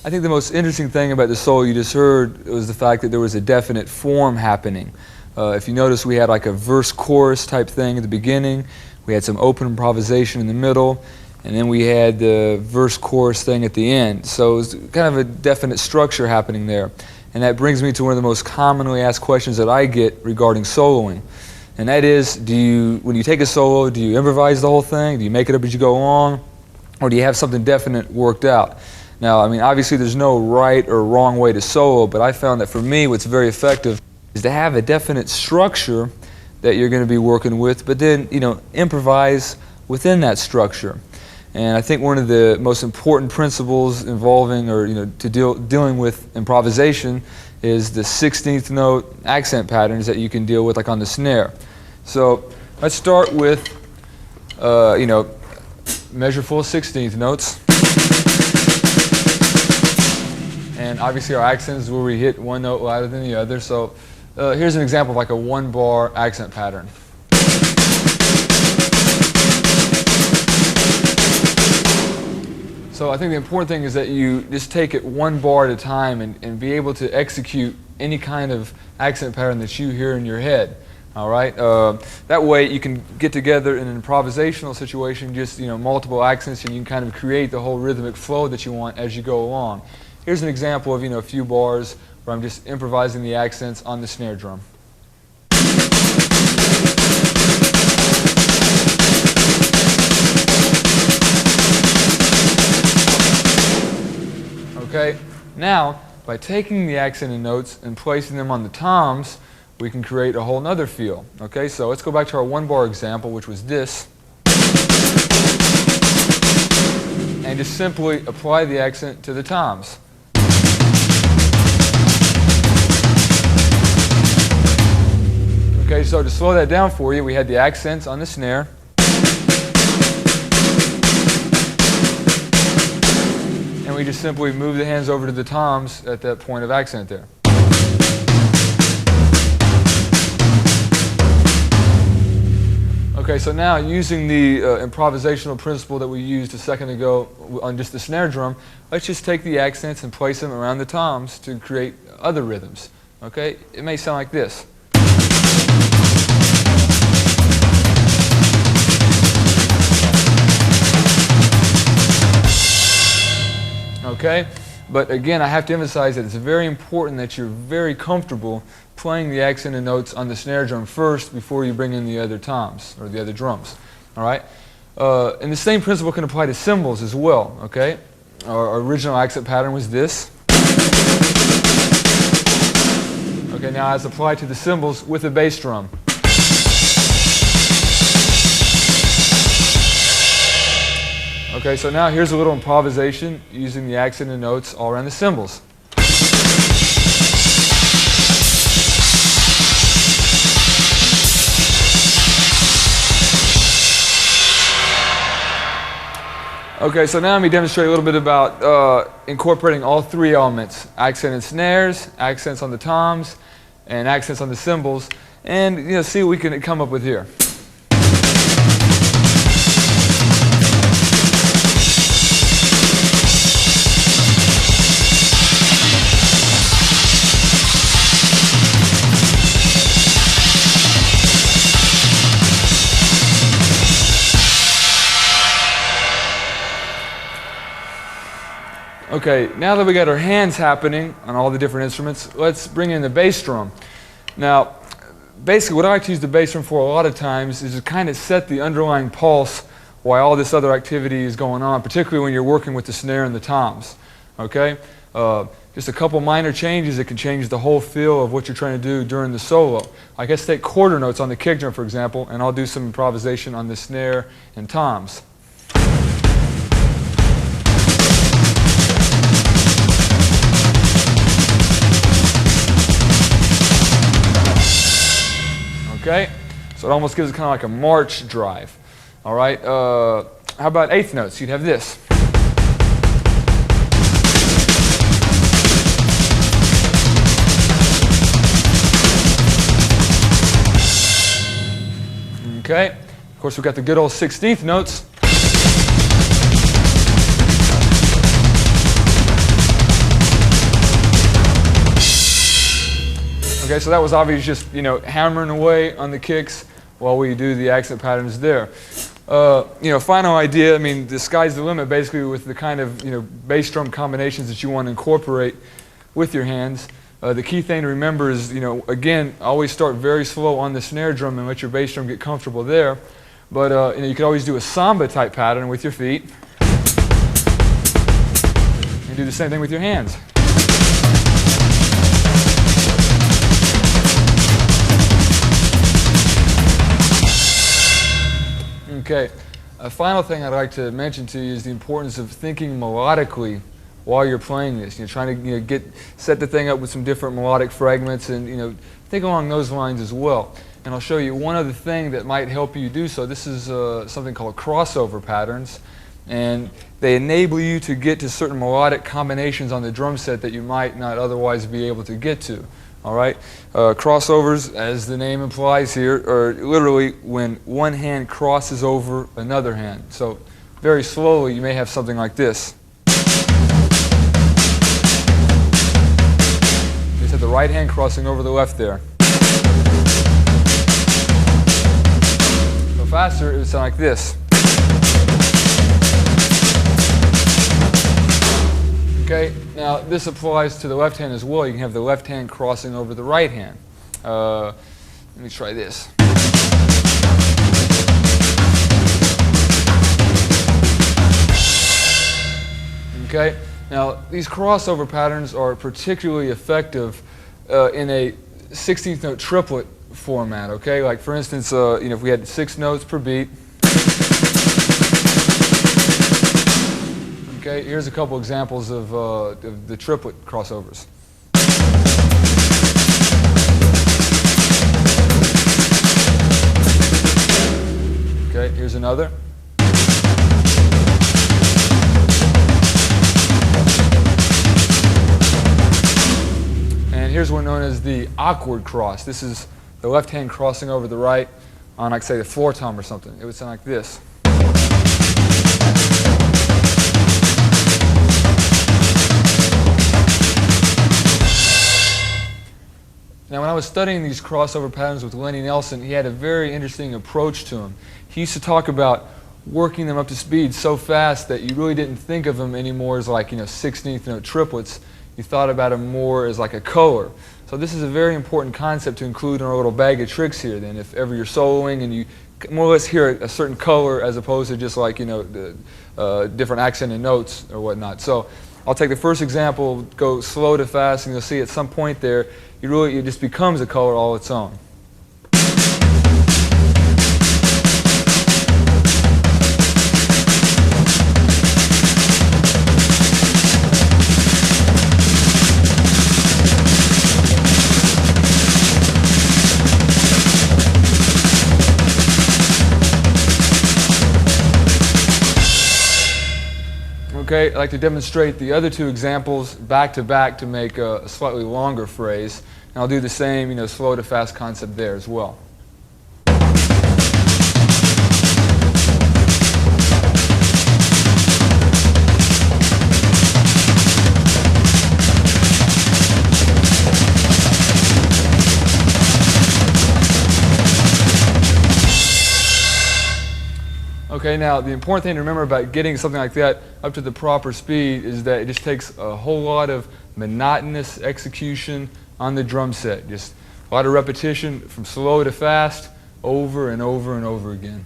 I think the most interesting thing about the solo you just heard was the fact that there was a definite form happening. If you notice, we had like a verse-chorus type thing at the beginning, we had some open improvisation in the middle, and then we had the verse-chorus thing at the end. So it was kind of a definite structure happening there. And that brings me to one of the most commonly asked questions that I get regarding soloing. And that is, when you take a solo, do you improvise the whole thing? Do you make it up as you go along? Or do you have something definite worked out? Now, I mean, obviously there's no right or wrong way to solo, but I found that for me, what's very effective is to have a definite structure that you're going to be working with, but then, improvise within that structure. And I think one of the most important principles involving dealing with improvisation is the 16th note accent patterns that you can deal with, like on the snare. So let's start with, measure full 16th notes. And obviously our accents is where we hit one note louder than the other. So here's an example of like a 1-bar accent pattern. So I think the important thing is that you just take it 1 bar at a time and be able to execute any kind of accent pattern that you hear in your head. All right. That way you can get together in an improvisational situation, just multiple accents, and you can kind of create the whole rhythmic flow that you want as you go along. Here's an example of a few bars where I'm just improvising the accents on the snare drum. Okay, now by taking the accent and notes and placing them on the toms, we can create a whole nother feel. Okay, so let's go back to our 1-bar example, which was this. And just simply apply the accent to the toms. Okay, so to slow that down for you, we had the accents on the snare. And we just simply move the hands over to the toms at that point of accent there. Okay, so now using the improvisational principle that we used a second ago on just the snare drum, let's just take the accents and place them around the toms to create other rhythms. Okay, it may sound like this. Okay, but again, I have to emphasize that it's very important that you're very comfortable playing the accent and notes on the snare drum first before you bring in the other toms or the other drums. All right, and the same principle can apply to cymbals as well. Okay, our original accent pattern was this. Okay, now as applied to the cymbals with a bass drum. Okay, so now here's a little improvisation using the accent and notes all around the cymbals. Okay, so now let me demonstrate a little bit about incorporating all 3 elements: accent and snares, accents on the toms, and accents on the cymbals, and see what we can come up with here. Okay, now that we got our hands happening on all the different instruments, let's bring in the bass drum. Now, basically what I like to use the bass drum for a lot of times is to kind of set the underlying pulse while all this other activity is going on, particularly when you're working with the snare and the toms. Okay? Just a couple minor changes that can change the whole feel of what you're trying to do during the solo. Like let's take quarter notes on the kick drum, for example, and I'll do some improvisation on the snare and toms. Okay, so it almost gives it kind of like a march drive. All right, how about 8th notes? You'd have this. Okay, of course we've got the good old 16th notes. Okay, so that was obviously just, hammering away on the kicks while we do the accent patterns there. Final idea, the sky's the limit basically with the kind of, bass drum combinations that you want to incorporate with your hands. The key thing to remember is, again, always start very slow on the snare drum and let your bass drum get comfortable there. But, you could always do a samba type pattern with your feet. And do the same thing with your hands. Okay, a final thing I'd like to mention to you is the importance of thinking melodically while you're playing this. Trying to set the thing up with some different melodic fragments and think along those lines as well. And I'll show you one other thing that might help you do so. This is something called crossover patterns, and they enable you to get to certain melodic combinations on the drum set that you might not otherwise be able to get to. All right, crossovers, as the name implies here, are literally when one hand crosses over another hand. So very slowly you may have something like this. Just have the right hand crossing over the left there. So faster it would sound like this. Okay, now this applies to the left hand as well. You can have the left hand crossing over the right hand. Let me try this. Okay, now these crossover patterns are particularly effective in a 16th note triplet format. Okay, like for instance, if we had 6 notes per beat. Okay, here's a couple examples of the triplet crossovers. Okay, here's another. And here's one known as the awkward cross. This is the left hand crossing over the right on, like, say, the floor tom or something. It would sound like this. Now, when I was studying these crossover patterns with Lenny Nelson, he had a very interesting approach to them. He used to talk about working them up to speed so fast that you really didn't think of them anymore as like, 16th note triplets. You thought about them more as like a color. So this is a very important concept to include in our little bag of tricks here then. If ever you're soloing and you more or less hear a certain color as opposed to just like, the different accented notes or whatnot. So I'll take the first example, go slow to fast, and you'll see at some point there, it just becomes a color all its own. Okay, I'd like to demonstrate the other two examples back to back to make a slightly longer phrase. And I'll do the same, slow to fast concept there as well. Okay, now the important thing to remember about getting something like that up to the proper speed is that it just takes a whole lot of monotonous execution on the drum set. Just a lot of repetition from slow to fast over and over and over again.